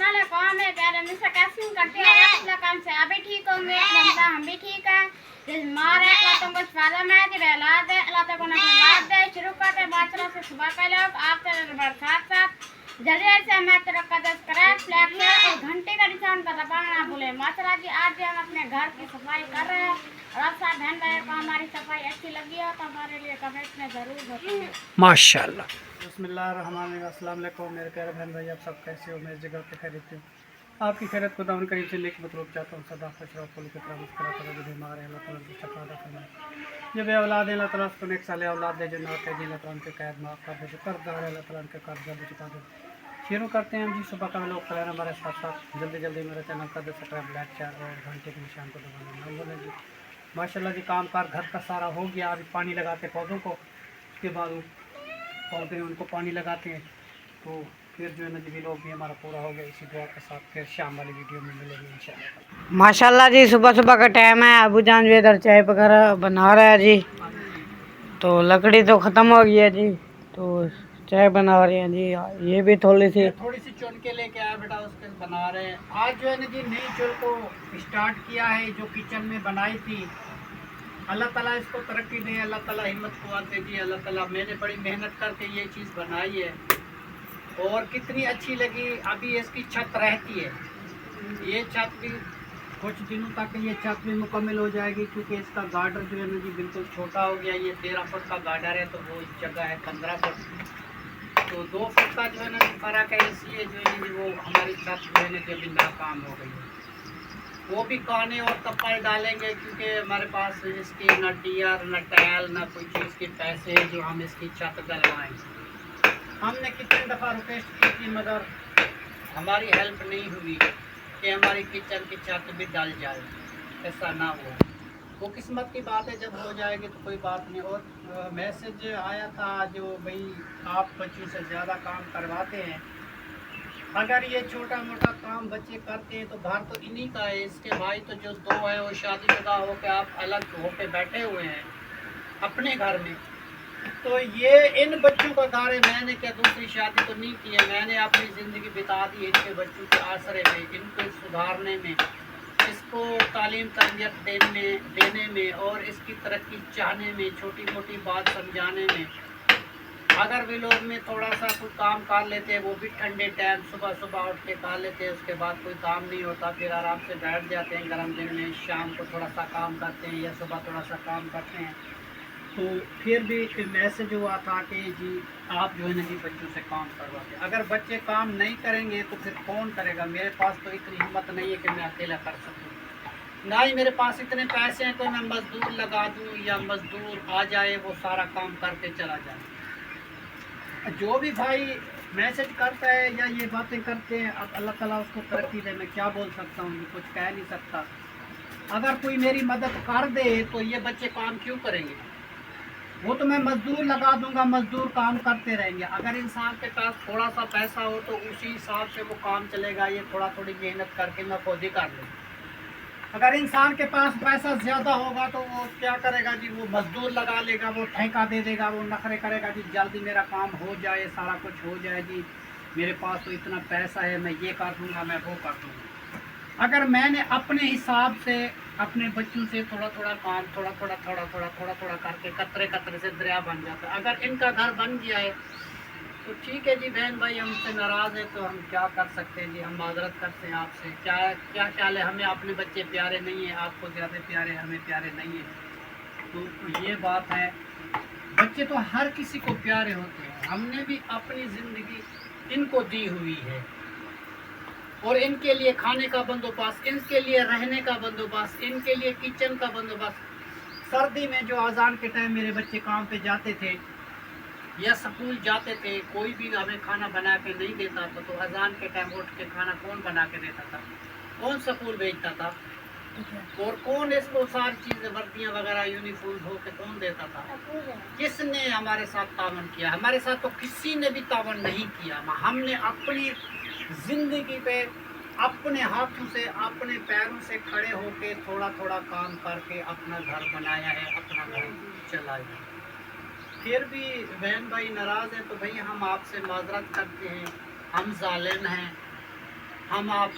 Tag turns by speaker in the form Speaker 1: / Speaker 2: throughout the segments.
Speaker 1: वाले काम है कह रहे मुझसे कैसे करते हैं पिछले काम से अभी ठीक होंगे हम भी ठीक है मारे अल्लाह तुमको फायदा में दे औलाद दे अल्लाह तक उन्हें औलाद दे शुरू करते माशरा से सुबह के लोग आप बरसात साथ जल्दी से मैं तेरा कदस करे फ्लैट और घंटे का निशान का दबाना बोले माशरा जी आज हम अपने घर की सफाई कर रहे हैं और आप साथ बहन भाई को हमारी सफाई अच्छी लगी हो तो हमारे लिए कमेंट में ज़रूर बताइए
Speaker 2: माशाल्लाह।
Speaker 3: बिस्मिल्लाहिर्रहमानिर्रहीम। अस्सलाम वालेकुम मेरे प्यारे बहन भाई, आप सब कैसे हो? मेरी जगह पे खैरियत है। आपकी खैरियत को दामन करीब से लेकर मतलब चाहता हूँ सदा खुश रहो फूल की तरह मुस्कुराता रहो। जो बीमार है अल्लाह ताला की शफा अता फरमाए। जो बे औलाद है अल्लाह ताला उसको नेक साले औलाद दे। जो नाक़ैदी अल्लाह ताला उनके कैद माफ़ कर दे। जो कर्ज़दार है अल्लाह ताला उनके कर्ज़ जल्दी चुका दे। शुरू करते हैं हम जी सुबह का लोग करें हमारे साथ साथ जल्दी मेरे चैनल का सब्सक्राइब लाइक शेयर और घंटे के निशान को दबाना ना भूलें जी। माशाल्लाह जी काम कार घर का सारा हो गया। अभी पानी लगाते पौधों को, उसके बाद पौधे उनको पानी लगाते हैं तो फिर जो है ना जी लोग भी हमारा पूरा हो गया। इसी दुआ के साथ फिर शाम वाली वीडियो में मिलेंगे इंशाल्लाह।
Speaker 2: माशाल्लाह जी सुबह सुबह का टाइम है। अबू जान भी इधर चाय वगैरह बना रहा है जी। तो लकड़ी तो ख़त्म हो गई है जी, तो चाय बना रहे हैं जी। ये भी थोड़ी सी
Speaker 3: चुन के लेके आया बेटा, उसके बना रहे हैं। आज जो है ना जी नई चुल को स्टार्ट किया है जो किचन में बनाई थी। अल्लाह ताला इसको तरक्की दे, अल्लाह ताला हिम्मत को दे जी। अल्लाह ताला मैंने बड़ी मेहनत करके ये चीज़ बनाई है और कितनी अच्छी लगी। अभी इसकी छत रहती है, ये छत भी कुछ दिनों तक ये छत भी मुकम्मल हो जाएगी क्योंकि इसका गार्डर जो है ना जी बिल्कुल छोटा हो गया। ये 13 फुट का गार्डर है तो वो जगह है 15 फुट, तो 2 फुट का जो है ना फ़र्क है। इसलिए जो है ना वो हमारी छत जो है ना अभी नाकाम हो गई है। वो भी काने और तप्पड़ डालेंगे क्योंकि हमारे पास इसकी न टीयर न टैल न कोई चीज़ के पैसे हैं जो हम इसकी छत डलवाएँ। हमने कितनी दफ़ा रिक्वेस्ट की थी मगर हमारी हेल्प नहीं हुई कि हमारी किचन की छत भी डल जाए। ऐसा ना हो, वो किस्मत की बात है, जब हो जाएगी तो कोई बात नहीं। और मैसेज आया था जो भाई आप बच्चों से ज़्यादा काम करवाते हैं, अगर ये छोटा मोटा काम बच्चे करते हैं तो घर तो इन्हीं का है। इसके भाई तो जो 2 है वो शादीशुदा होकर आप अलग होके बैठे हुए हैं अपने घर में, तो ये इन बच्चों का घर है। मैंने क्या दूसरी शादी तो नहीं की है, मैंने अपनी ज़िंदगी बिता दी इनके बच्चों के आसरे में, इनको सुधारने में, इसको तालीम तरबियत देने में और इसकी तरक्की चाहने में, छोटी मोटी बात समझाने में। अगर वे लोग में थोड़ा सा कुछ काम कर लेते हैं, वो भी ठंडे टाइम सुबह उठ के कर लेते हैं, उसके बाद कोई काम नहीं होता, फिर आराम से बैठ जाते हैं गर्म दिन में, शाम को थोड़ा सा काम करते हैं या सुबह थोड़ा सा काम करते हैं। तो फिर भी मैसेज हुआ था कि जी आप जो है ना जी बच्चों से काम करवाते। अगर बच्चे काम नहीं करेंगे तो फिर कौन करेगा? मेरे पास तो इतनी हिम्मत नहीं है कि मैं अकेला कर सकूँ, ना ही मेरे पास इतने पैसे हैं तो मैं मज़दूर लगा दूँ या मज़दूर आ जाए वो सारा काम करके चला जाए। जो भी भाई मैसेज करता है या ये बातें करते हैं, अब अल्लाह ताला उसको तरक्की दे। मैं क्या बोल सकता हूँ, कुछ कह नहीं सकता। अगर कोई मेरी मदद कर दे तो ये बच्चे काम क्यों करेंगे? वो तो मैं मज़दूर लगा दूंगा, मज़दूर काम करते रहेंगे। अगर इंसान के पास थोड़ा सा पैसा हो तो उसी हिसाब से वो काम चलेगा। ये थोड़ी मेहनत करके मैं खुद ही कर लूँ। अगर इंसान के पास पैसा ज़्यादा होगा तो वो क्या करेगा जी? वो मज़दूर लगा लेगा, वो ठेका दे देगा, वो नखरे करेगा जी जल्दी मेरा काम हो जाए, सारा कुछ हो जाए जी, मेरे पास तो इतना पैसा है, मैं ये कर दूँगा, मैं वो कर दूँगा। अगर मैंने अपने हिसाब से अपने बच्चों से थोड़ा काम थोड़ा करके कतरे से दरिया बन जाता है। अगर इनका घर बन गया है तो ठीक है जी। बहन भाई हमसे नाराज़ है तो हम क्या कर सकते हैं जी, हम माजरत करते हैं आपसे। क्या ख्याल है? हमें अपने बच्चे प्यारे नहीं हैं, आपको ज़्यादा प्यारे, हमें प्यारे नहीं हैं। तो ये बात है, बच्चे तो हर किसी को प्यारे होते हैं। हमने भी अपनी ज़िंदगी इनको दी हुई है और इनके लिए खाने का बंदोबस्त, इनके लिए रहने का बंदोबस्त, इनके लिए किचन का बंदोबस्त। सर्दी में जो अजान के टाइम मेरे बच्चे काम पे जाते थे या स्कूल जाते थे, कोई भी हमें खाना बना के नहीं देता था, तो अजान के टाइम उठ के खाना कौन बना के देता था? कौन स्कूल भेजता था? और कौन इसको सारी चीज़ें वर्दियाँ वगैरह यूनिफॉर्म धो के कौन देता था? किसने हमारे साथ तावन किया? हमारे साथ तो किसी ने भी तावन नहीं किया। हमने अपनी ज़िंदगी पे अपने हाथों से, अपने पैरों से खड़े होके थोड़ा काम करके अपना घर बनाया है, अपना घर चलाया। फिर भी बहन भाई नाराज़ है तो भाई हम आपसे माजरत करते हैं, हम जालिम हैं। हम आप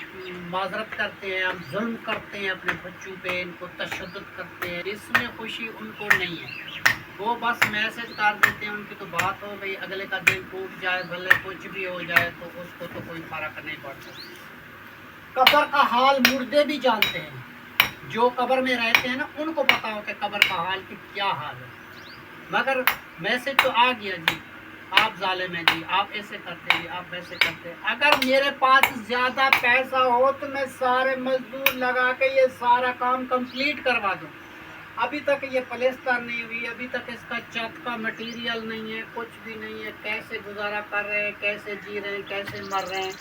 Speaker 3: माजरत करते हैं, हम जुल्म करते हैं अपने बच्चों पे, इनको तशद्दुद करते हैं, इसमें खुशी उनको नहीं है। वो बस मैसेज कर देते हैं, उनकी तो बात हो गई, अगले का दिल टूट जाए, भले कुछ भी हो जाए तो उसको तो कोई फर्क नहीं पड़ता। कब्र का हाल मुर्दे भी जानते हैं, जो कब्र में रहते हैं ना उनको पता हो कि कब्र का हाल की क्या हाल है। मगर मैसेज तो आ गया जी, आप जालिम हैं जी, आप ऐसे करते हैं, आप वैसे करते हैं। अगर मेरे पास ज़्यादा पैसा हो तो मैं सारे मजदूर लगा के ये सारा काम कंप्लीट करवा दूँ। अभी तक ये प्लेस्टर नहीं हुई, अभी तक इसका छत का मटेरियल नहीं है, कुछ भी नहीं है। कैसे गुजारा कर रहे हैं, कैसे जी रहे हैं, कैसे मर रहे हैं,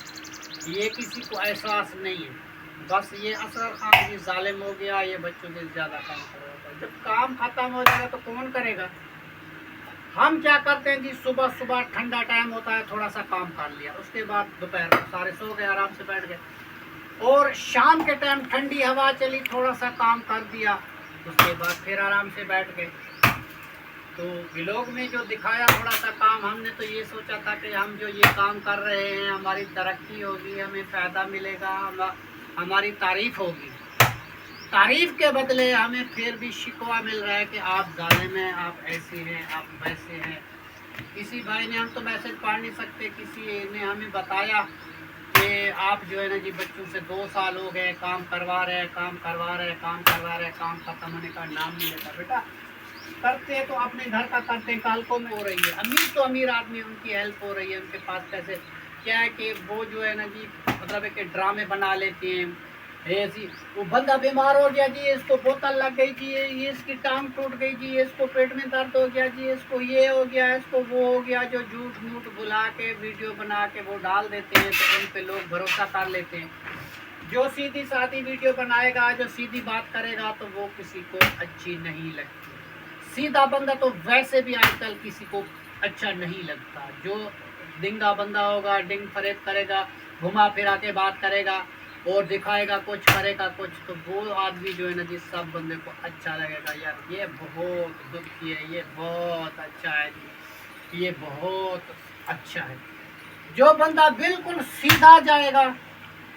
Speaker 3: ये किसी को एहसास नहीं है। बस ये असगर खान जी जालिम हो गया, ये बच्चों से ज़्यादा काम कर रहा है। जब काम ख़त्म हो जाएगा तो कौन करेगा? हम क्या करते हैं जी, सुबह सुबह ठंडा टाइम होता है, थोड़ा सा काम कर लिया, उसके बाद दोपहर को सारे सो गए, आराम से बैठ गए, और शाम के टाइम ठंडी हवा चली, थोड़ा सा काम कर दिया, उसके बाद फिर आराम से बैठ गए। तो व्लॉग में जो दिखाया थोड़ा सा काम, हमने तो ये सोचा था कि हम जो ये काम कर रहे हैं हमारी तरक्की होगी, हमें फ़ायदा मिलेगा, हमारी तारीफ़ होगी। तारीफ़ के बदले हमें फिर भी शिकवा मिल रहा है कि आप जालिम हैं, आप ऐसे हैं, आप वैसे हैं। किसी भाई ने, हम तो मैसेज पढ़ नहीं सकते, किसी ने हमें बताया कि आप जो है ना जी बच्चों से 2 साल हो गए काम करवा रहे हैं, काम करवा रहे हैं, काम करवा रहे हैं, काम ख़त्म होने का नाम नहीं लेता। बेटा करते तो अपने घर का करते हैं, कालकों में हो रही है, अमीर तो अमीर आदमी, उनकी हेल्प हो रही है, उनके पास पैसे। क्या है कि वो जो है ना जी मतलब है कि ड्रामे बना लेते हैं, ऐसी वो बंदा बीमार हो गया जी, इसको बोतल लग गई जी, ये इसकी टांग टूट गई जी, इसको पेट में दर्द हो गया जी, इसको ये हो गया, इसको वो हो गया, जो झूठ मूठ बुला के वीडियो बना के वो डाल देते हैं, तो उन पे लोग भरोसा कर लेते हैं। जो सीधी सादी वीडियो बनाएगा, जो सीधी बात करेगा, तो वो किसी को अच्छी नहीं लगती। सीधा बंदा तो वैसे भी आजकल किसी को अच्छा नहीं लगता। जो डिंगा बंदा होगा, डिंग फरेब करेगा, घुमा फिरा के बात करेगा और दिखाएगा कुछ, करेगा कुछ, तो वो आदमी जो है ना जिस सब बंदे को अच्छा लगेगा, यार ये बहुत दुखी है, ये बहुत अच्छा है जी, ये बहुत अच्छा है। जो बंदा बिल्कुल सीधा जाएगा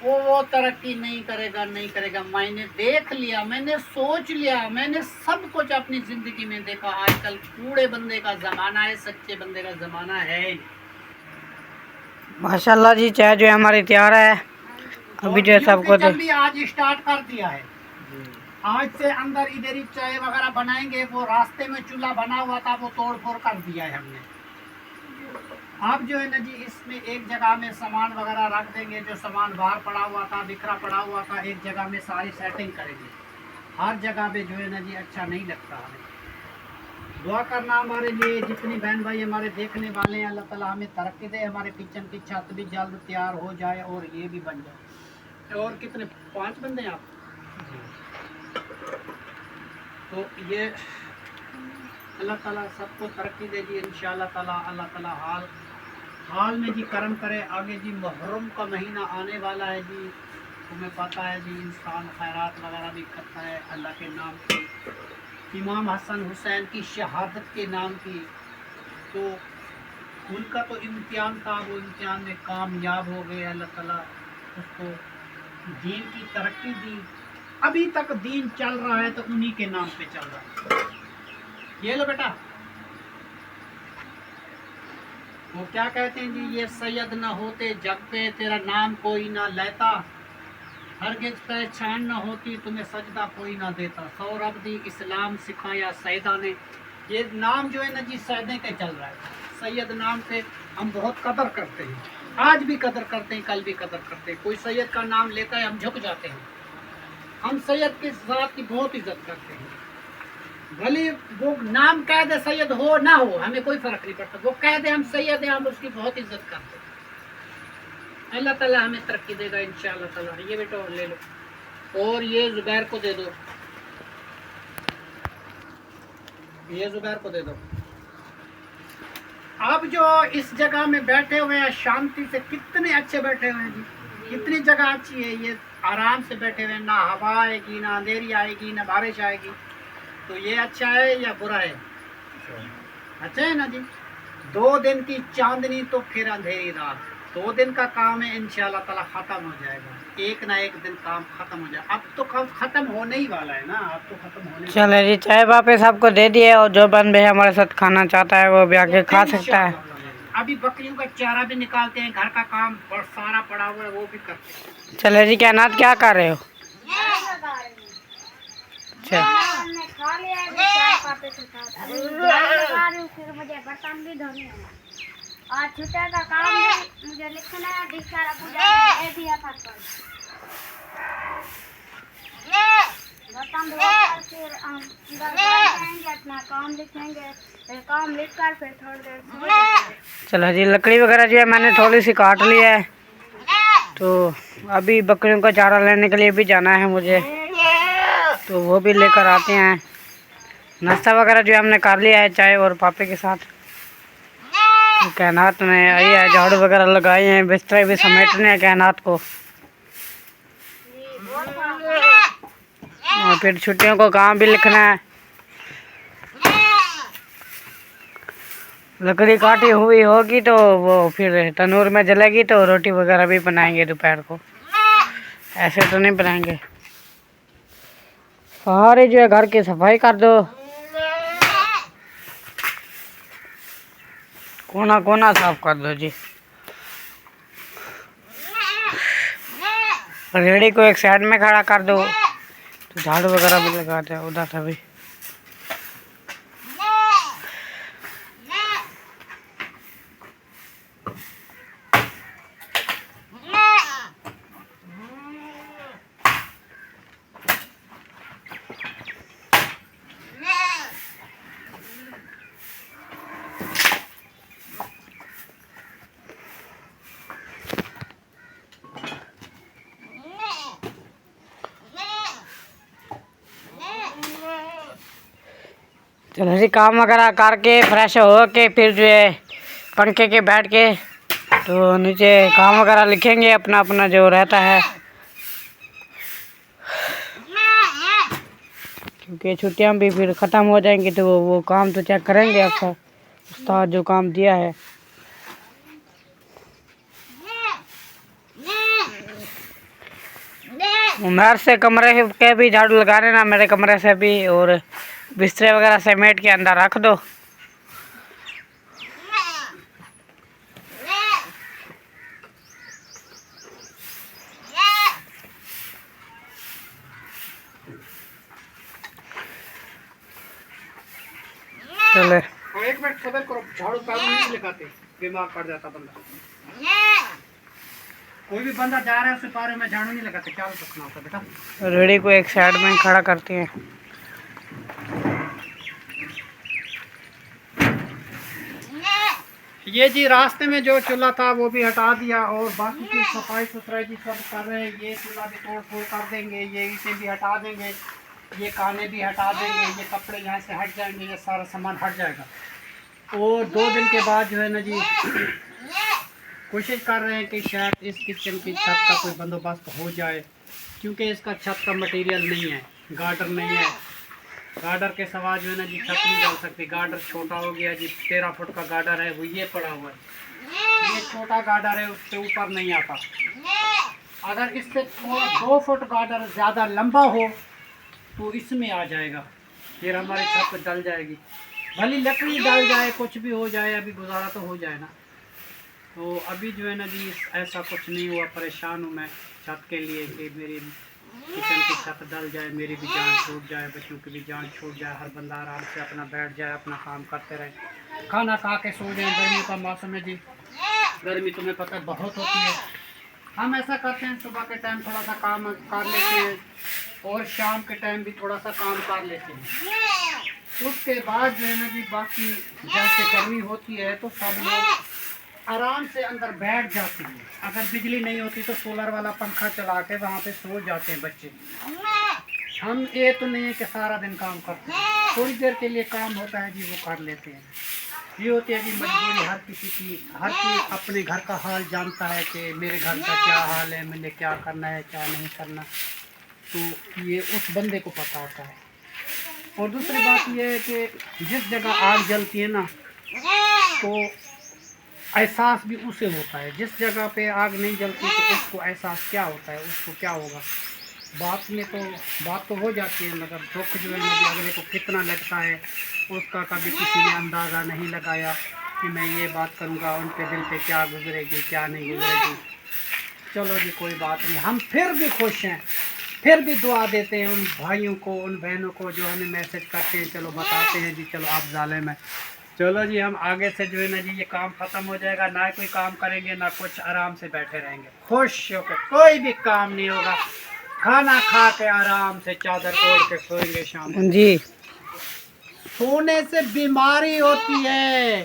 Speaker 3: वो तरक्की नहीं करेगा, नहीं करेगा। मैंने देख लिया, मैंने सोच लिया, मैंने सब कुछ अपनी ज़िंदगी में देखा। आजकल कूड़े बंदे का ज़माना है, सच्चे बंदे का ज़माना है।
Speaker 2: माशाल्लाह जी, चाय जो है हमारी तैयार है। अभी जो है सबको
Speaker 3: किचन भी आज स्टार्ट कर दिया है। आज से अंदर इधर ही चाय वगैरह बनाएंगे। वो रास्ते में चूल्हा बना हुआ था, वो तोड़ फोड़ कर दिया है हमने। आप जो है ना जी इसमें एक जगह में सामान वगैरह रख देंगे, जो सामान बाहर पड़ा हुआ था, बिखरा पड़ा हुआ था, एक जगह में सारी सेटिंग करेंगे। हर जगह पे जो है ना जी अच्छा नहीं लगता हमें। दुआ करना हमारे लिए, जितनी बहन भाई हमारे देखने वाले हैं, अल्लाह ताला हमें तरक्की दे, हमारे किचन की छत भी जल्द तैयार हो जाए और ये भी बन जाए। और कितने 5 बंदे हैं आप? तो ये अल्लाह ताला सबको तरक्की दे जी इंशाअल्लाह ताला। अल्लाह ताला हाल में जी करम करे। आगे जी मुहर्रम का महीना आने वाला है जी, तुम्हें पता है जी इंसान खैरात वगैरह भी करता है अल्लाह के नाम की, इमाम हसन हुसैन की शहादत के नाम की। तो उनका तो इम्तिहान था, वो इम्तिहान में कामयाब हो गए। अल्लाह ताला उसको दीन की तरक्की दी। अभी तक दीन चल रहा है तो उन्हीं के नाम पे चल रहा है। ये लो बेटा, वो क्या कहते हैं जी, ये सैयद न होते जग पे तेरा नाम कोई ना लेता, हरगिज पहचान न होती तुम्हें सजदा कोई ना देता, सौरभ दी इस्लाम सिखाया सैदा ने। ये नाम जो है ना जी सैदे के चल रहा है। सैयद नाम पे हम बहुत कदर करते हैं, आज भी कदर करते हैं, कल भी कदर करते हैं। कोई सैयद का नाम लेता है हम झुक जाते हैं। हम सैयद की ज़ात की बहुत इज्जत करते हैं। भले वो नाम कह दे सैयद हो ना हो, हमें कोई फर्क नहीं पड़ता। वो कह दे हम सैयद हैं, हम उसकी बहुत इज्जत करते हैं। अल्लाह ताला हमें तरक्की देगा इंशाअल्लाह ताला। ये बेटा और ले लो, और ये जुबैर को दे दो, ये जुबैर को दे दो। अब जो इस जगह में बैठे हुए हैं शांति से, कितने अच्छे बैठे हुए हैं जी, कितनी जगह अच्छी है। ये आराम से बैठे हुए हैं, ना हवा आएगी, ना अंधेरी आएगी, ना बारिश आएगी। तो ये अच्छा है या बुरा है? अच्छा है ना जी। 2 दिन की चांदनी तो फिर अंधेरी रात। 2 दिन का काम है, इंशाल्लाह ताला ख़त्म हो जाएगा। एक ना एक दिन काम ख़त्म हो जाएगा। अब तो काम ख़त्म होने ही वाला है ना, अब तो ख़त्म होने
Speaker 2: चले जी, चाय वापस आपको दे दिए और जो बन भाई हमारे साथ खाना चाहता है वो भी आके खा सकता है।
Speaker 3: अभी बकरियों का चारा भी निकालते हैं, घर का काम सारा पड़ा हुआ है वो भी करते हैं।
Speaker 2: चले जी, कायनात क्या कर रहे हो? अच्छा,
Speaker 1: हमने खा लिया है, अभी चाय पापे के साथ अभी झाड़ू लगा रही हूँ, फिर मुझे बर्तन भी धोने हैं। और छुट्टा का काम भी मुझे लिखना है, दिखारा पूजा में दे दिया था कल। बर्तन धोकर फिर हम घर जाएंगे, अपना काम लिखेंगे, फिर काम लिख कर फिर थोड़ी देर सो जाएंगे।
Speaker 2: चलो जी, लकड़ी वगैरह जो है मैंने थोड़ी सी काट ली है, तो अभी बकरियों का चारा लेने के लिए भी जाना है मुझे, तो वो भी लेकर आते हैं। नाश्ता वगैरह जो है हमने कर लिया है चाय और पापे के साथ। तो कायनात में आई है, झाड़ू वगैरह लगाए हैं, बिस्तर भी समेटने हैं कायनात को, और फिर छुट्टियों को काम भी लिखना है। लकड़ी काटी हुई होगी तो वो फिर तनूर में जलेगी तो रोटी वगैरह भी बनाएंगे दोपहर को, ऐसे तो नहीं बनाएंगे। सारे जो है घर की सफाई कर दो, कोना कोना साफ कर दो जी। रेडी को एक साइड में खड़ा कर दो, तो झाड़ू वगैरह भी लगा दो उधर से भी। चलो जी, काम वगैरह करके फ्रेश हो के फिर जो है पंखे के बैठ के तो नीचे काम वगैरह लिखेंगे अपना अपना जो रहता है, क्योंकि छुट्टियां भी फिर ख़त्म हो जाएंगी तो वो काम तो चेक करेंगे आपका उस्ताद जो काम दिया है। उमर से कमरे के भी झाड़ू लगा देना, मेरे कमरे से भी, और बिस्तर वगैरह समेट के अंदर रख दो। चले,
Speaker 3: एक मिनट सबर करो, झाड़ू पैर में नहीं लगाते, बीमार पड़ जाता बंदा। कोई भी बंदा जा रहा है उसे पैरों में झाड़ू नहीं लगाते, क्या रखना होता बेटा।
Speaker 2: रेडी को एक साइड में खड़ा करते हैं।
Speaker 3: ये जी रास्ते में जो चूल्हा था वो भी हटा दिया और बाकी की सफाई सुथराई जी सब कर रहे हैं। ये चूल्हा भी तोड़ फोड़ कर देंगे, ये ईंटें भी हटा देंगे, ये काने भी हटा देंगे, ये कपड़े यहाँ से हट जाएंगे, ये सारा सामान हट जाएगा। और 2 दिन के बाद जो है ना जी कोशिश कर रहे हैं कि शायद इस किचन की छत का कोई बंदोबस्त हो जाए, क्योंकि इसका छत का मटेरियल नहीं है, गार्डर नहीं है। गार्डर के सवा जो है ना जी छत नहीं डाल सकती, गार्डर छोटा हो गया जी, 13 फुट का गार्डर है वो ये पड़ा हुआ है, ये छोटा गार्डर है उससे ऊपर नहीं आता। अगर इससे 2 फुट गार्डर ज़्यादा लंबा हो तो इसमें आ जाएगा, फिर हमारी छत डल जाएगी, भली लकड़ी डल जाए, कुछ भी हो जाए, अभी गुजारा तो हो जाए ना। तो अभी जो है ना जी ऐसा कुछ नहीं हुआ, परेशान हूँ मैं छत के लिए कि मेरी किचन की छत डल जाए, मेरी भी जान छूट जाए, बच्चों की भी जान छूट जाए, हर बंदा आराम से अपना बैठ जाए, अपना काम करते रहे, खाना खा के सो जाए। गर्मी का मौसम है जी, गर्मी तुम्हें पता है बहुत होती है। हम ऐसा करते हैं सुबह के टाइम थोड़ा सा काम कर लेते हैं और शाम के टाइम भी थोड़ा सा काम कर लेते हैं। उसके बाद जो है ना जी बाकी जैसे गर्मी होती है तो सब लोग आराम से अंदर बैठ जाते हैं। अगर बिजली नहीं होती तो सोलर वाला पंखा चला के वहाँ पे सो जाते हैं बच्चे। हम ये तो नहीं है कि सारा दिन काम करते हैं, थोड़ी देर के लिए काम होता है जी वो कर लेते हैं। ये होती है जी मजबूरी हर किसी की, हर कोई अपने घर का हाल जानता है कि मेरे घर का क्या हाल है, मैंने क्या करना है क्या नहीं करना, तो ये उस बंदे को पता होता है। और दूसरी बात ये है कि जिस जगह आग जलती है ना तो एहसास भी उसे होता है। जिस जगह पे आग नहीं जलती तो उसको एहसास क्या होता है, उसको क्या होगा। बात तो हो जाती है, मगर दुख जो है मुझे अगले को कितना लगता है उसका कभी किसी ने अंदाज़ा नहीं लगाया कि मैं ये बात करूँगा उनके दिल पे क्या गुजरेगी क्या नहीं गुजरेगी। चलो जी कोई बात नहीं, हम फिर भी खुश हैं, फिर भी दुआ देते हैं उन भाइयों को, उन बहनों को जो हमें मैसेज करते हैं, चलो बताते हैं जी चलो आप जालिम है। चलो जी हम आगे से जो है ना जी ये काम ख़त्म हो जाएगा, ना कोई काम करेंगे ना कुछ, आराम से बैठे रहेंगे खुश होकर, कोई भी काम नहीं होगा, खाना खा के आराम से चादर ओढ़ के सोएंगे शाम को।
Speaker 2: जी
Speaker 3: सोने से बीमारी होती है,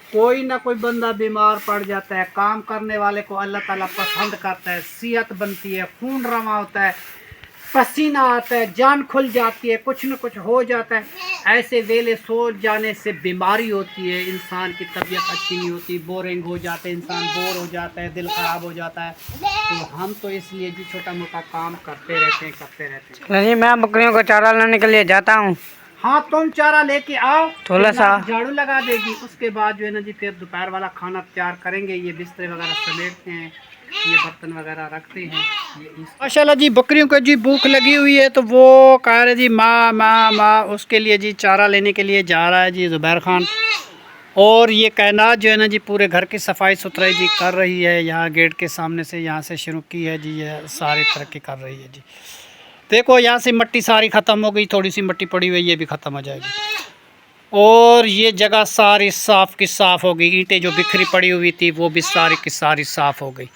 Speaker 3: कोई ना कोई बंदा बीमार पड़ जाता है, काम करने वाले को अल्लाह ताला पसंद करता है, सेहत बनती है, खून रवा होता है, पसीना आता है, जान खुल जाती है, कुछ न कुछ हो जाता है। ऐसे वेले सो जाने से बीमारी होती है, इंसान की तबीयत अच्छी नहीं होती, बोरिंग हो जाते हैं, इंसान बोर हो जाता है, दिल ख़राब हो जाता है। तो हम तो इसलिए जी छोटा मोटा काम करते रहते हैं।
Speaker 2: जी मैं बकरियों को चारा लाने के लिए जाता हूँ।
Speaker 3: हाँ तुम चारा लेके आओ,
Speaker 2: थोड़ा सा
Speaker 3: झाड़ू लगा देगी, उसके बाद जो है ना जी फिर दोपहर वाला खाना तैयार करेंगे। ये बिस्तर वगैरह समेटते हैं, ये बर्तन वगैरह रखते हैं। माशाल्लाह जी बकरियों को जी भूख लगी हुई है तो वो कह रहे जी माँ माँ माँ, उसके लिए जी चारा लेने के लिए जा रहा है जी ज़ुबैर खान। और ये कायनात जो है ना जी पूरे घर की सफाई सुथराई जी कर रही है। यहाँ गेट के सामने से यहाँ से शुरू की है जी, ये सारी तरक्की कर रही है जी। देखो यहाँ से मिट्टी सारी ख़त्म हो गई, थोड़ी सी मिट्टी पड़ी हुई ये भी ख़त्म हो जाएगी। और ये जगह सारी साफ़ की साफ़ हो गई, ईंटें जो बिखरी पड़ी हुई थी वो भी सारी की सारी साफ़ हो गई।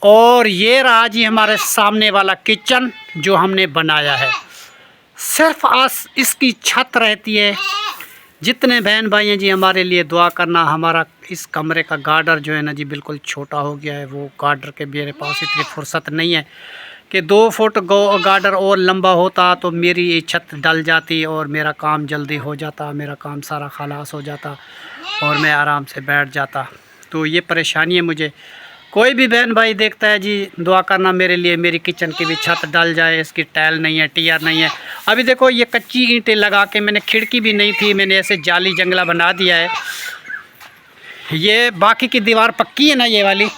Speaker 3: और ये रहा जी हमारे सामने वाला किचन जो हमने बनाया है। सिर्फ आज इसकी छत रहती है। जितने बहन भाई हैं जी हमारे लिए दुआ करना। हमारा इस कमरे का गार्डर जो है ना जी बिल्कुल छोटा हो गया है, वो गार्डर के मेरे पास इतनी फुर्सत नहीं है कि 2 फुट गार्डर और लंबा होता तो मेरी ये छत डल जाती और मेरा काम जल्दी हो जाता, मेरा काम सारा खलास हो जाता और मैं आराम से बैठ जाता। तो ये परेशानी है मुझे। कोई भी बहन भाई देखता है जी दुआ करना मेरे लिए, मेरी किचन की भी छत डल जाए, इसकी टाइल नहीं है, टियर नहीं है। अभी देखो ये कच्ची ईंटें लगा के, मैंने खिड़की भी नहीं थी, मैंने ऐसे जाली जंगला बना दिया है। ये बाकी की दीवार पक्की है ना ये वाली,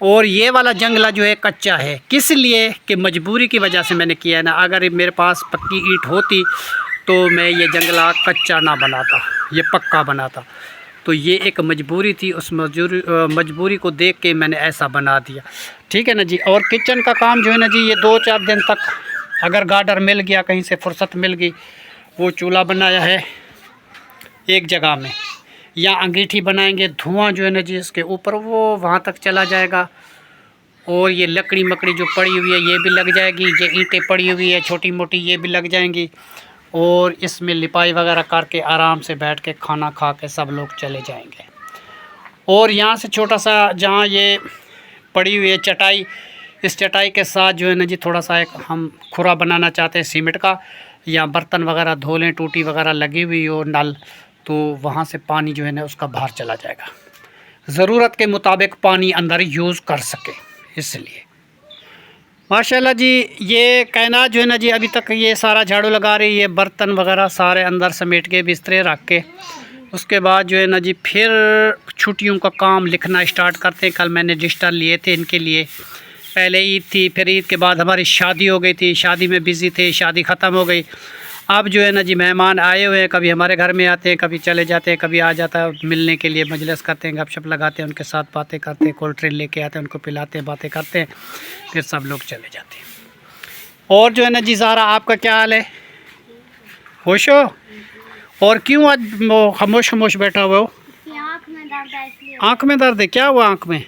Speaker 3: और ये वाला जंगला जो है कच्चा है। किस लिए कि मजबूरी की वजह से मैंने किया है ना। अगर मेरे पास पक्की ईंट होती तो मैं ये जंगला कच्चा ना बनाता, ये पक्का बनाता। तो ये एक मजबूरी थी, उस मजबूरी को देख के मैंने ऐसा बना दिया। ठीक है ना जी। और किचन का काम जो है ना जी ये 2-4 दिन तक अगर गार्डर मिल गया, कहीं से फुर्सत मिल गई, वो चूल्हा बनाया है एक जगह में, या अंगीठी बनाएंगे, धुआं जो है ना जी इसके ऊपर वो वहाँ तक चला जाएगा। और ये लकड़ी मकड़ी जो पड़ी हुई है ये भी लग जाएगी, ये ईंटें पड़ी हुई है छोटी मोटी ये भी लग जाएंगी। और इसमें लिपाई वगैरह करके आराम से बैठ के खाना खा के सब लोग चले जाएंगे। और यहाँ से छोटा सा जहाँ ये पड़ी हुई है चटाई, इस चटाई के साथ जो है ना जी थोड़ा सा एक हम खुरा बनाना चाहते हैं सीमेंट का, या बर्तन वगैरह धो लें, टूटी वगैरह लगी हुई हो नल, तो वहाँ से पानी जो है ना उसका बाहर चला जाएगा, ज़रूरत के मुताबिक पानी अंदर यूज़ कर सके। इसलिए माशाल्लाह जी ये कायनात जो है ना जी अभी तक ये सारा झाड़ू लगा रही है, बर्तन वगैरह सारे अंदर समेट के बिस्तरे रख के। उसके बाद जो है ना जी फिर छुट्टियों का काम लिखना स्टार्ट करते हैं। कल मैंने रजिस्टर लिए थे इनके लिए, पहले ईद थी, फिर ईद के बाद हमारी शादी हो गई थी, शादी में बिज़ी थे, शादी ख़त्म हो गई। अब जो है ना जी मेहमान आए हुए हैं, कभी हमारे घर में आते हैं, कभी चले जाते हैं, कभी आ जाता है मिलने के लिए, मजलिस करते हैं, गपशप लगाते हैं, उनके साथ बातें करते हैं, कोल्ड ड्रिंक लेके आते हैं, उनको पिलाते हैं, बातें करते हैं, फिर सब लोग चले जाते हैं। और जो है ना जी ज़ारा आपका क्या हाल है, खुश हो? और क्यों आज खामोश खामोश बैठा हुआ हो?
Speaker 1: आँख में दर्द है इसलिए।
Speaker 3: आँख में दर्द है, क्या हुआ आँख में?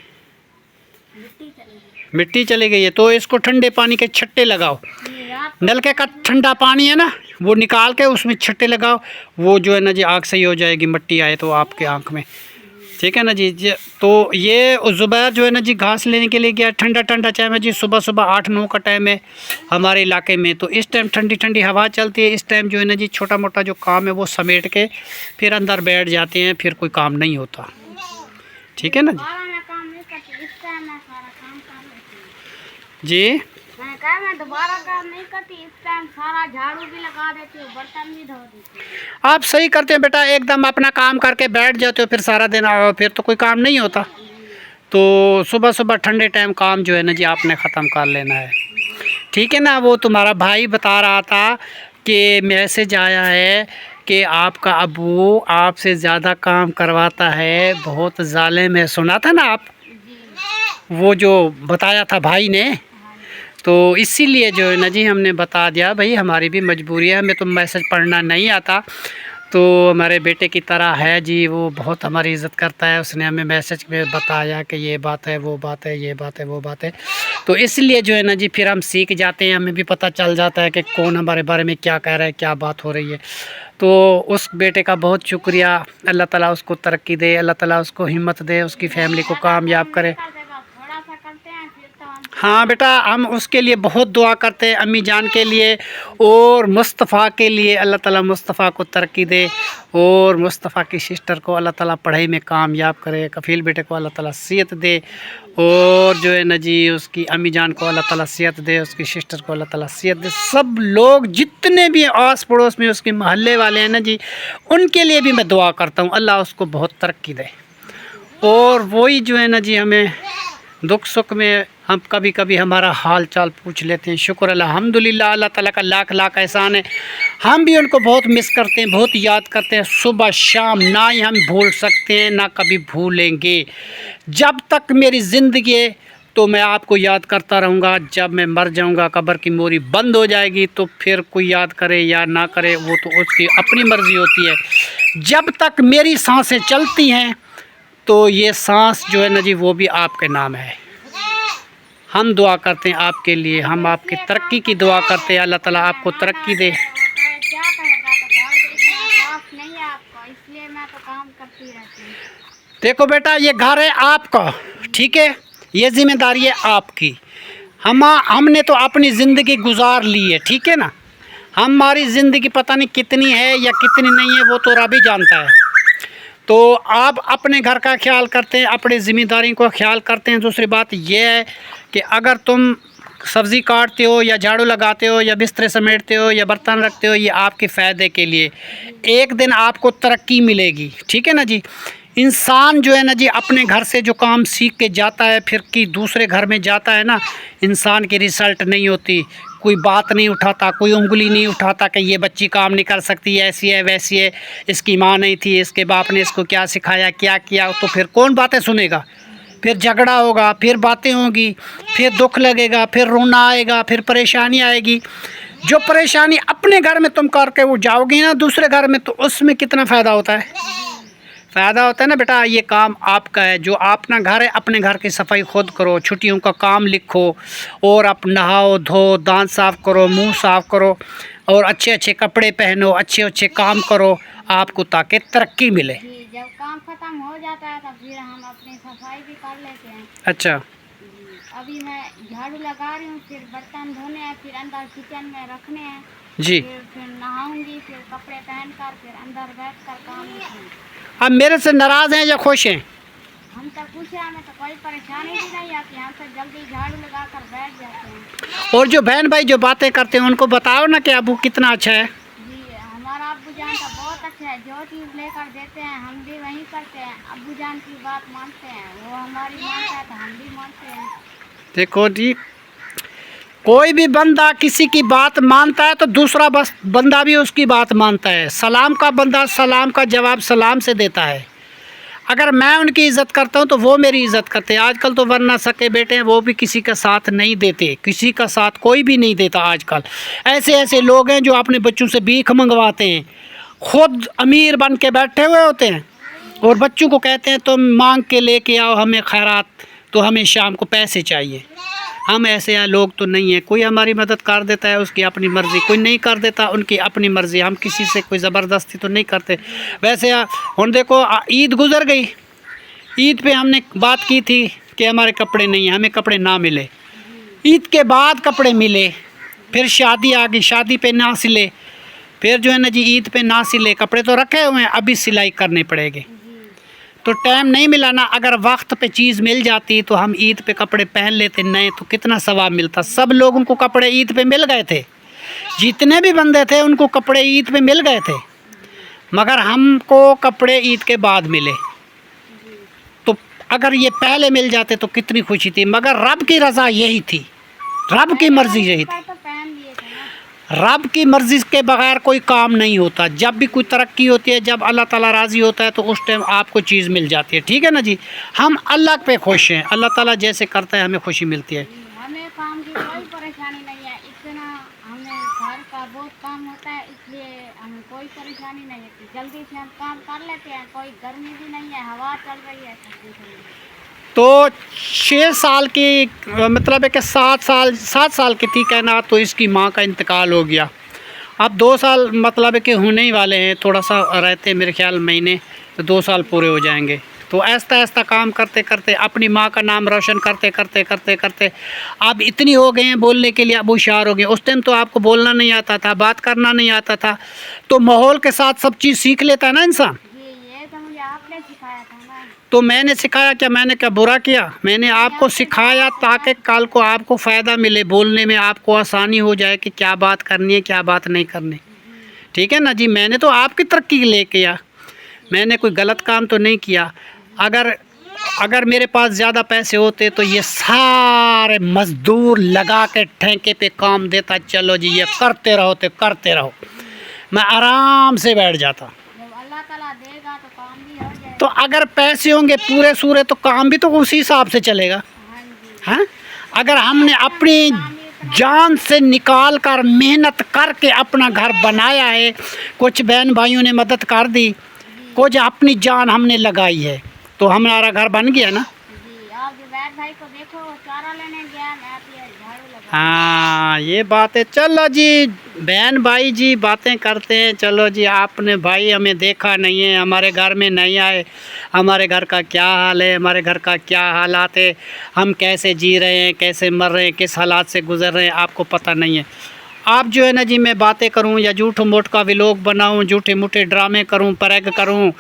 Speaker 3: मिट्टी चली गई है, तो इसको ठंडे पानी के छट्टे लगाओ। नलके का ठंडा पानी है ना वो निकाल के उसमें छट्टे लगाओ, वो जो है ना जी आँख सही हो जाएगी, मिट्टी आए तो आपके आँख में। ठीक है ना जी। तो ये ज़ुबैर जो है ना जी घास लेने के लिए गया, ठंडा ठंडा टाइम है जी, सुबह सुबह 8-9 का टाइम है हमारे इलाके में। तो इस टाइम ठंडी ठंडी हवा चलती है, इस टाइम जो है ना जी छोटा मोटा जो काम है वो समेट के फिर अंदर बैठ जाते हैं, फिर कोई काम नहीं होता। ठीक है ना जी। जी
Speaker 1: मैंने कहा मैं दोबारा काम नहीं करती, इस टाइम सारा झाड़ू भी लगा देती हूँ, बर्तन भी धो देती हूँ।
Speaker 3: आप सही करते हैं बेटा, एकदम अपना काम करके बैठ जाते हो, फिर सारा दिन आओ, फिर तो कोई काम नहीं होता। तो सुबह सुबह ठंडे टाइम काम जो है ना जी आपने ख़त्म कर लेना है, ठीक है ना। वो तुम्हारा भाई बता रहा था कि मैसेज आया है कि आपका अबू आपसे ज़्यादा काम करवाता है, बहुत ज़ालिम है, सुना था ना आप, वो जो बताया था भाई ने। तो इसीलिए जो है ना जी हमने बता दिया, भाई हमारी भी मजबूरी है, हमें तो मैसेज पढ़ना नहीं आता, तो हमारे बेटे की तरह है जी, वो बहुत हमारी इज़्ज़त करता है, उसने हमें मैसेज में बताया कि ये बात है, वो बात है, ये बात है, वो बात है। तो इसलिए जो है ना जी फिर हम सीख जाते हैं, हमें भी पता चल जाता है कि कौन हमारे बारे में क्या कह रहा है, क्या बात हो रही है। तो उस बेटे का बहुत शुक्रिया, अल्लाह ताला उसको तरक्की दे, अल्लाह ताला उसको हिम्मत दे, उसकी फैमिली को कामयाब करे।
Speaker 1: थोड़ा सा करते हैं फिर तो हम।
Speaker 3: हाँ बेटा, हम उसके लिए बहुत दुआ करते हैं, अम्मी जान के लिए और मुस्तफ़ा के लिए, अल्लाह ताला मुस्तफ़ा को तरक्की दे और मुस्तफ़ा की सिस्टर को अल्लाह ताला पढ़ाई में कामयाब करे, कफ़ील बेटे को अल्लाह ताला सेहत दे, और जो है ना जी उसकी अम्मी जान को अल्लाह ताला सेहत दे, उसकी सिस्टर को अल्लाह ताला सेहत दे। सब लोग जितने भी आस पड़ोस में उसके महल्ले वाले हैं ना जी, उनके लिए भी मैं दुआ करता हूँ, अल्लाह उसको बहुत तरक्की दे। और वही जो है ना जी हमें दुख सुख में हम कभी कभी हमारा हाल चाल पूछ लेते हैं। शुक्र अल्हम्दुलिल्लाह, अल्लाह ताला का लाख लाख एहसान है। हम भी उनको बहुत मिस करते हैं, बहुत याद करते हैं, सुबह शाम, ना ही हम भूल सकते हैं ना कभी भूलेंगे। जब तक मेरी ज़िंदगी है तो मैं आपको याद करता रहूँगा। जब मैं मर जाऊँगा, कब्र की मोरी बंद हो जाएगी, तो फिर कोई याद करे या ना करे वो तो उसकी अपनी मर्ज़ी होती है। जब तक मेरी सांसें चलती हैं तो ये सांस जो है ना जी वो भी आपके नाम है। हम दुआ करते हैं आपके लिए, हम आपकी तरक्की की दुआ करते हैं, अल्लाह ताला आपको तरक्की दे।
Speaker 1: क्या कहेगा, तो घर पे इतना साफ नहीं है आपको, इसलिए मैं तो काम करती रहती हूँ।
Speaker 3: देखो बेटा, ये घर है आपका, ठीक है, ये जिम्मेदारी है आपकी। हमने तो अपनी ज़िंदगी गुजार ली है, ठीक है ना। हमारी ज़िंदगी पता नहीं कितनी है या कितनी नहीं है, वो तो रब ही जानता है। तो आप अपने घर का ख्याल करते हैं, अपनी ज़िम्मेदारी को ख्याल करते हैं। दूसरी बात यह है कि अगर तुम सब्ज़ी काटते हो या झाड़ू लगाते हो या बिस्तर समेटते हो या बर्तन रखते हो, ये आपके फ़ायदे के लिए, एक दिन आपको तरक्की मिलेगी, ठीक है ना जी। इंसान जो है ना जी अपने घर से जो काम सीख के जाता है, फिर कि दूसरे घर में जाता है ना, इंसान की रिज़ल्ट नहीं होती, कोई बात नहीं उठाता, कोई उंगली नहीं उठाता कि ये बच्ची काम नहीं कर सकती, ऐसी है वैसी है, इसकी माँ नहीं थी, इसके बाप ने इसको क्या सिखाया, क्या किया। तो फिर कौन बातें सुनेगा, फिर झगड़ा होगा, फिर बातें होंगी, फिर दुख लगेगा, फिर रोना आएगा, फिर परेशानी आएगी। जो परेशानी अपने घर में तुम करके वो जाओगी ना दूसरे घर में, तो उसमें कितना फ़ायदा होता है। फ़ायदा होता है ना बेटा, ये काम आपका है। जो अपना घर है, अपने घर की सफाई खुद करो, छुट्टियों का काम लिखो, और आप नहाओ धो, दांत साफ़ करो, मुंह साफ़ करो, और अच्छे अच्छे कपड़े पहनो, अच्छे अच्छे काम करो आपको, ताकि तरक्की मिले।
Speaker 1: जी, जब काम खत्म हो जाता है तो फिर हम अपनी सफाई भी कर लेते हैं।
Speaker 3: अच्छा,
Speaker 1: अभी मैं झाड़ू लगा रही हूँ, फिर बर्तन धोने हैं, फिर अंदर किचन में रखने हैं
Speaker 3: जी।
Speaker 1: फिर नहाऊंगी, फिर कपड़े पहन कर फिर अंदर बैठ कर काम लिखूंगी।
Speaker 3: अब मेरे से नाराज़ हैं या खुश हैं?
Speaker 1: हम तो कुछ है, हमें तो कोई परेशानी भी नहीं आती, हम तो जल्दी झाड़ू लगा कर बैठ जाते हैं।
Speaker 3: और जो बहन भाई जो बातें करते हैं उनको बताओ ना कि अबू कितना अच्छा है।
Speaker 1: जी, हमारा अब्बू जान तो बहुत अच्छा है, जो चीज़ लेकर देते हैं हम भी वही करते हैं। अब्बू जान की बात मानते हैं, वो हमारी मानता है तो हम भी मानते हैं।
Speaker 3: देखो जी, कोई भी बंदा किसी की बात मानता है तो दूसरा बस बंदा भी उसकी बात मानता है। सलाम का बंदा सलाम का जवाब सलाम से देता है। अगर मैं उनकी इज़्ज़त करता हूँ तो वो मेरी इज़्ज़त करते हैं। आजकल तो वरना सके बेटे हैं वो भी किसी का साथ नहीं देते, किसी का साथ कोई भी नहीं देता आजकल। ऐसे ऐसे लोग हैं जो अपने बच्चों से भीख मंगवाते हैं, खुद अमीर बन के बैठे हुए होते हैं और बच्चों को कहते हैं तुम मांग के लेके आओ हमें खैरात, तो हमें शाम को पैसे चाहिए। हम ऐसे लोग तो नहीं हैं। कोई हमारी मदद कर देता है उसकी अपनी मर्ज़ी, कोई नहीं कर देता उनकी अपनी मर्ज़ी। हम किसी से कोई ज़बरदस्ती तो नहीं करते। वैसे हम देखो ईद गुज़र गई, ईद पे हमने बात की थी कि हमारे कपड़े नहीं हैं, हमें कपड़े ना मिले। ईद के बाद कपड़े मिले, फिर शादी आ गई, शादी पे ना सिले, फिर जो है ना जी ईद पे ना सिले, कपड़े तो रखे हुए हैं, अभी सिलाई करने पड़ेंगे। तो टाइम नहीं मिला ना। अगर वक्त पे चीज़ मिल जाती तो हम ईद पे कपड़े पहन लेते नए, तो कितना सवाब मिलता। सब लोगों को कपड़े ईद पे मिल गए थे, जितने भी बंदे थे उनको कपड़े ईद पे मिल गए थे, मगर हमको कपड़े ईद के बाद मिले। तो अगर ये पहले मिल जाते तो कितनी खुशी थी, मगर रब की रज़ा यही थी, रब की मर्ज़ी यही थी।
Speaker 1: तो पहन लिए थे ना।
Speaker 3: रब की मर्ज़ी के बगैर कोई काम नहीं होता। जब भी कोई तरक्की होती है, जब अल्लाह ताला राज़ी होता है तो उस टाइम आपको चीज़ मिल जाती है। ठीक है ना जी। हम अल्लाह पे खुश हैं, अल्लाह ताला जैसे करता है हमें खुशी मिलती है।
Speaker 1: हमें काम की कोई परेशानी नहीं है, इतना हमें घर का बहुत काम होता है, इसलिए हमें कोई परेशानी नहीं है, जल्दी से हम काम कर लेते हैं। कोई गर्मी भी नहीं है, हवा चल रही है, सब कुछ है।
Speaker 3: तो 6 साल की मतलब है कि 7 साल की थी कहना, तो इसकी माँ का इंतकाल हो गया। अब 2 साल मतलब है कि होने ही वाले हैं, थोड़ा सा रहते मेरे ख्याल महीने, तो 2 साल पूरे हो जाएंगे। तो ऐसा ऐसा काम करते करते अपनी माँ का नाम रोशन करते करते करते करते अब इतनी हो गए हैं, बोलने के लिए अब होशियार हो गए। उस टाइम तो आपको बोलना नहीं आता था, बात करना नहीं आता था, तो माहौल के साथ सब चीज़ सीख लेता है ना इंसान।
Speaker 1: ये तो मुझे आपने सिखाया था ना।
Speaker 3: तो मैंने सिखाया क्या, मैंने क्या बुरा किया? मैंने आपको सिखाया ताकि कल को आपको फ़ायदा मिले, बोलने में आपको आसानी हो जाए कि क्या बात करनी है, क्या बात नहीं करनी। ठीक है ना जी। मैंने तो आपकी तरक्की के लिए किया, मैंने कोई गलत काम तो नहीं किया। अगर मेरे पास ज़्यादा पैसे होते तो ये सारे मज़दूर लगा के ठेके पे काम देता, चलो जी ये करते रहो तो करते रहो, मैं आराम से बैठ जाता।
Speaker 1: जब अल्लाह ताला देगा तो काम भी हो जाएगा।
Speaker 3: तो अगर पैसे होंगे पूरे सूरे तो काम भी तो उसी हिसाब से चलेगा।
Speaker 1: हाँ जी।
Speaker 3: हैं? अगर हमने अपनी जान से निकाल कर मेहनत करके अपना घर बनाया है, कुछ बहन भाइयों ने मदद कर दी, कुछ अपनी जान हमने लगाई है, तो हमारा घर बन गया ना।
Speaker 1: जी, आप जुबैर भाई को देखो, वो चारा लेने गया, मैं आप ये झाड़ू लगा।
Speaker 3: हाँ ये बात है। चलो जी बहन भाई जी बातें करते हैं। चलो जी, आपने भाई हमें देखा नहीं है, हमारे घर में नहीं आए, हमारे घर का क्या हाल है, हमारे घर का क्या हालात है, हम कैसे जी रहे हैं, कैसे मर रहे हैं, किस हालात से गुजर रहे हैं, आपको पता नहीं है। आप जो है ना जी, मैं बातें करूं या झूठ मूठ का व्लॉग बनाऊं, झूठे मूठे ड्रामे करूं, प्रैंक करूं,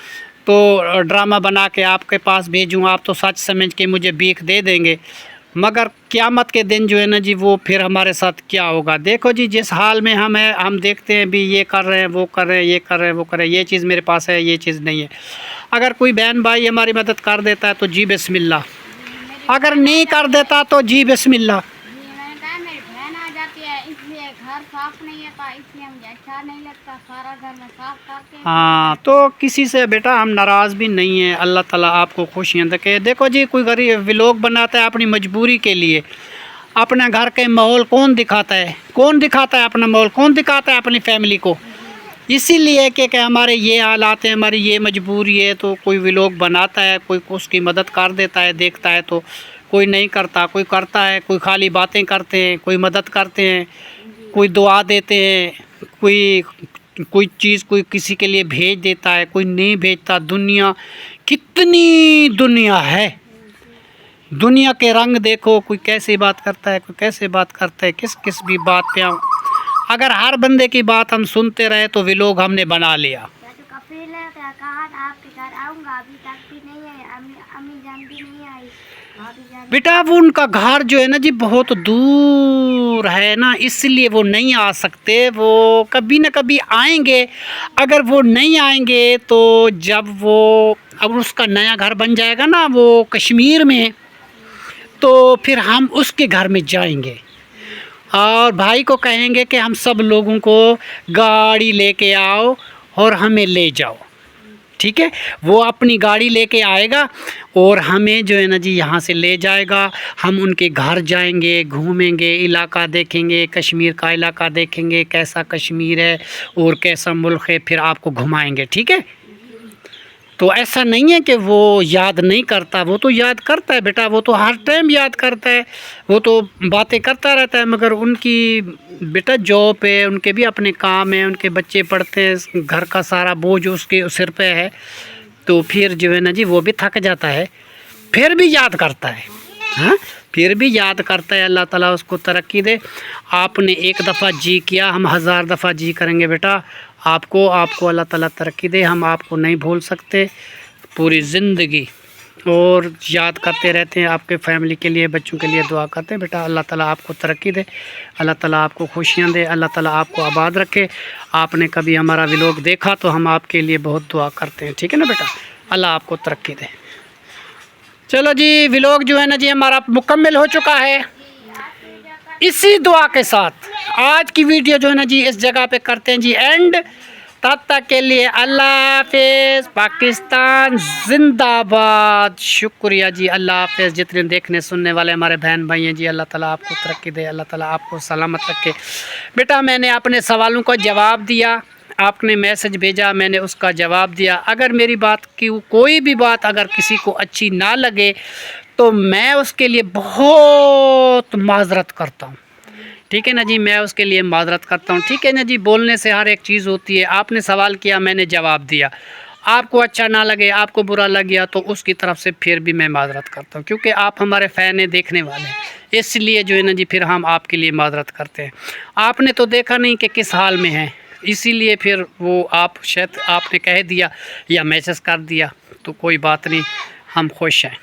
Speaker 3: तो ड्रामा बना के आपके पास भेजूं, आप तो सच समझ के मुझे भीख दे देंगे, मगर क़यामत के दिन जो है ना जी वो फिर हमारे साथ क्या होगा। देखो जी, जिस हाल में हम हैं, हम देखते हैं भी ये कर रहे हैं, वो कर रहे हैं, ये कर रहे हैं, वो कर रहे हैं, ये चीज़ मेरे पास है, ये चीज़ नहीं है। अगर कोई बहन भाई हमारी मदद कर देता है तो जी बिस्मिल्लाह, अगर नहीं कर देता तो जी बिस्मिल्लाह।
Speaker 1: जी, मैंने कहा मेरी बहन आ जाती है, इसलिए घर साफ नहीं होता, इसलिए मुझे अच्छा नहीं लगता, सारा घर में साफ करके।
Speaker 3: हाँ, तो किसी से बेटा हम नाराज़ भी नहीं हैं, अल्लाह ताला आपको खुशियाँ देखे। देखो जी, कोई गरीब व्लॉग बनाता है अपनी मजबूरी के लिए, अपने घर के माहौल कौन दिखाता है, कौन दिखाता है अपना माहौल, कौन दिखाता है अपनी फैमिली को, इसीलिए कि हमारे ये हालात हैं, हमारी ये मजबूरी है, तो कोई व्लॉग बनाता है, कोई उसकी मदद कर देता है, देखता है, तो कोई नहीं करता, कोई करता है, कोई खाली बातें करते हैं, कोई मदद करते हैं, कोई दुआ देते हैं, कोई चीज़ कोई किसी के लिए भेज देता है, कोई नहीं भेजता। दुनिया कितनी दुनिया है, दुनिया के रंग देखो, कोई कैसे बात करता है, कोई कैसे बात करता है, किस किस भी बात पे आऊँ। अगर हर बंदे की बात हम सुनते रहे तो व्लॉग हमने बना लिया।
Speaker 1: क्या तो कफील है, क्या कहा आपके घर आऊँगा, अभी तक भी नहीं है, अम्मी जान भी नहीं आई, भाभी जान।
Speaker 3: बेटा वो उनका घर जो है ना जी बहुत दूर है ना, इसलिए वो नहीं आ सकते, वो कभी ना कभी आएंगे। अगर वो नहीं आएंगे तो जब वो अब उसका नया घर बन जाएगा ना वो कश्मीर में, तो फिर हम उसके घर में जाएंगे और भाई को कहेंगे कि हम सब लोगों को गाड़ी लेके आओ और हमें ले जाओ। ठीक है, वो अपनी गाड़ी लेके आएगा और हमें जो है ना जी यहाँ से ले जाएगा, हम उनके घर जाएंगे, घूमेंगे, इलाका देखेंगे, कश्मीर का इलाका देखेंगे, कैसा कश्मीर है और कैसा मुल्क है, फिर आपको घुमाएंगे। ठीक है, तो ऐसा नहीं है कि वो याद नहीं करता, वो तो याद करता है बेटा, वो तो हर टाइम याद करता है, वो तो बातें करता रहता है, मगर उनकी बेटा जॉब है, उनके भी अपने काम है, उनके बच्चे पढ़ते हैं, घर का सारा बोझ उसके सिर पे है, तो फिर जो है ना जी वो भी थक जाता है, फिर भी याद करता है। हाँ, फिर भी याद करता है। अल्लाह ताला उसको तरक्की दे। आपने एक दफ़ा जी किया, हम 1000 दफ़ा जी करेंगे बेटा। आपको अल्लाह ताला तरक्की दे, हम आपको नहीं भूल सकते। पूरी ज़िंदगी और याद करते रहते हैं, आपके फैमिली के लिए, बच्चों के लिए दुआ करते हैं। बेटा अल्लाह ताला आपको तरक्की दे, अल्लाह ताला आपको खुशियाँ दे, अल्लाह ताला आपको आबाद रखे। आपने कभी हमारा व्लॉग देखा तो हम आपके लिए बहुत दुआ करते हैं, ठीक है ना बेटा। अल्लाह आपको तरक्की दे। चलो जी, व्लॉग जो है ना जी हमारा मुकम्मल हो चुका है। इसी दुआ के साथ आज की वीडियो जो है ना जी इस जगह पे करते हैं जी एंड। तब तक के लिए अल्लाह हाफिज़। पाकिस्तान जिंदाबाद। शुक्रिया जी, अल्लाह हाफिज़। जितने देखने सुनने वाले हमारे बहन भाई हैं जी, अल्लाह ताला आपको तरक्की दे, अल्लाह ताला आपको सलामत रखे। बेटा मैंने अपने सवालों का जवाब दिया, आपने मैसेज भेजा, मैंने उसका जवाब दिया। अगर मेरी बात की कोई भी बात अगर किसी को अच्छी ना लगे तो मैं उसके लिए बहुत माजरत करता हूँ, ठीक है ना जी, मैं उसके लिए माजरत करता हूँ, ठीक है ना जी। बोलने से हर एक चीज़ होती है। आपने सवाल किया, मैंने जवाब दिया, आपको अच्छा ना लगे, आपको बुरा लग गया तो उसकी तरफ से फिर भी मैं माजरत करता हूँ, क्योंकि आप हमारे फ़ैन हैं, देखने वाले हैं, इसलिए जो है ना जी फिर हम आपके लिए माजरत करते हैं। आपने तो देखा नहीं कि किस हाल में है, इसीलिए फिर वो आप शायद आपने कह दिया या मैसेज कर दिया, तो कोई बात नहीं, हम खुश हैं।